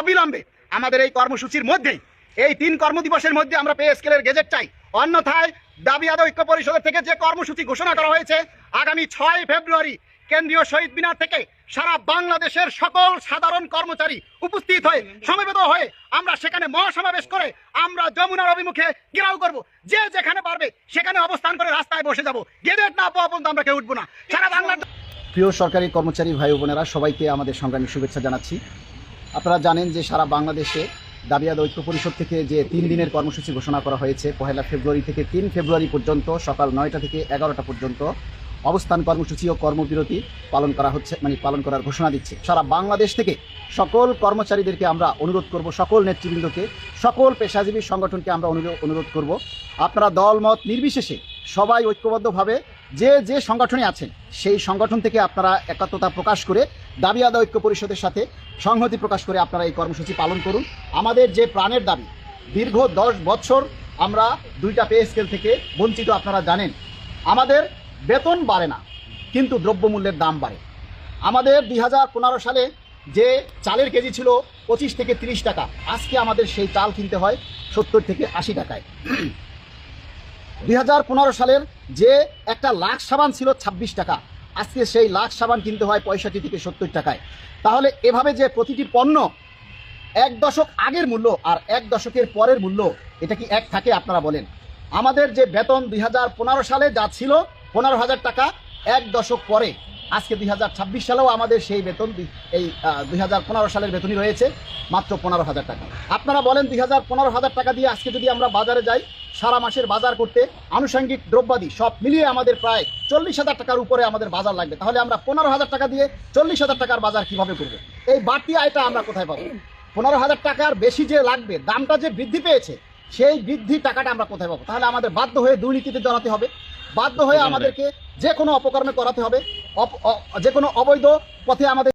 অবিলম্বে আমাদের এই কর্মসূচির মধ্যেই এই 3 কর্মদিবসের মধ্যে আমরা পে স্কেলের গেজেট চাই। অন্যথায় দাবি আদায় ঐক্য পরিষদের থেকে যে কর্মসূচি ঘোষণা করা হয়েছে আগামী 6 ফেব্রুয়ারি কেন্দ্রীয় শহীদ মিনার থেকে সারা বাংলাদেশের সকল সাধারণ কর্মচারী উপস্থিত হয়ে সমবেত হয়ে আমরা সেখানে মহাসমাবেশ করে আমরা যমুনার অভিমুখে ঘেরাও করব। যে যেখানে পারবে সেখানে অবস্থান করে রাস্তায় বসে যাব। গেজেট না পাওয়া পর্যন্ত আমরা কেউ উঠবো না। সারা বাংলার প্রিয় সরকারি কর্মচারী ভাই বোনেরা, সবাইকে আমাদের সংগ্রামী শুভেচ্ছা জানাচ্ছি। আপনারা জানেন যে সারা বাংলাদেশে দাবি আদায় ঐক্য পরিষদ থেকে যে 3 দিনের কর্মসূচি ঘোষণা করা হয়েছে, 1 ফেব্রুয়ারি থেকে 3 ফেব্রুয়ারি পর্যন্ত সকাল 9টা থেকে 11টা পর্যন্ত অবস্থান কর্মসূচি ও কর্মবিরতি পালন করা হচ্ছে, পালন করার ঘোষণা দিচ্ছে। সারা বাংলাদেশ থেকে সকল কর্মচারীদেরকে আমরা অনুরোধ করব, সকল নেতৃবৃন্দকে, সকল পেশাজীবী সংগঠনকে আমরা অনুরোধ করব, আপনারা দলমত নির্বিশেষে সবাই ঐক্যবদ্ধভাবে যে যে সংগঠনে আছেন সেই সংগঠন থেকে আপনারা একাত্মতা প্রকাশ করে দাবি আদায় ঐক্য পরিষদের সাথে সংহতি প্রকাশ করে আপনারা এই কর্মসূচি পালন করুন। আমাদের যে প্রাণের দাবি, দীর্ঘ 10 বছর আমরা 2টা পে স্কেল থেকে বঞ্চিত। আপনারা জানেন আমাদের বেতন বাড়ে না, কিন্তু দ্রব্যমূল্যের দাম বাড়ে। আমাদের 2015 সালে যে চালের কেজি ছিল 25 থেকে 30 টাকা, আজকে আমাদের সেই চাল কিনতে হয় 70 থেকে 80 টাকায়। 2015 সালের যে একটা লাখ সাবান ছিল 26 টাকা, আজকে সেই লাখ সাবান কিনতে হয় 65 থেকে 70 টাকায়। তাহলে এভাবে যে প্রতিটি পণ্য 1 দশক আগের মূল্য আর 1 দশকের পরের মূল্য, এটা কি এক থাকে? আপনারা বলেন। আমাদের যে বেতন 2015 সালে যা ছিল 15,000 টাকা, 1 দশক পরে আজকে 2026 সালেও আমাদের সেই বেতন এই 2015 সালের বেতনই রয়েছে মাত্র 15,000 টাকা। আপনারা বলেন 2015,000 টাকা দিয়ে আজকে যদি আমরা বাজারে যাই, সারা মাসের বাজার করতে আনুষঙ্গিক দ্রব্যাদি সব মিলিয়ে আমাদের প্রায় 40,000 টাকার উপরে আমাদের বাজার লাগবে। তাহলে আমরা 15,000 টাকা দিয়ে 40,000 টাকার বাজার কিভাবে করব? এই বাড়তি আয়টা আমরা কোথায় পাবো? 15,000 টাকার বেশি যে লাগবে, দামটা যে বৃদ্ধি পেয়েছে, সেই বৃদ্ধি টাকাটা আমরা কোথায় পাবো? তাহলে আমাদের বাধ্য হয়ে দুর্নীতিতে জড়াতে হবে, বাধ্য হয়ে আমাদেরকে যে কোনো অপকর্মে করাতে হবে, যে কোনো অবৈধ পথে আমাদের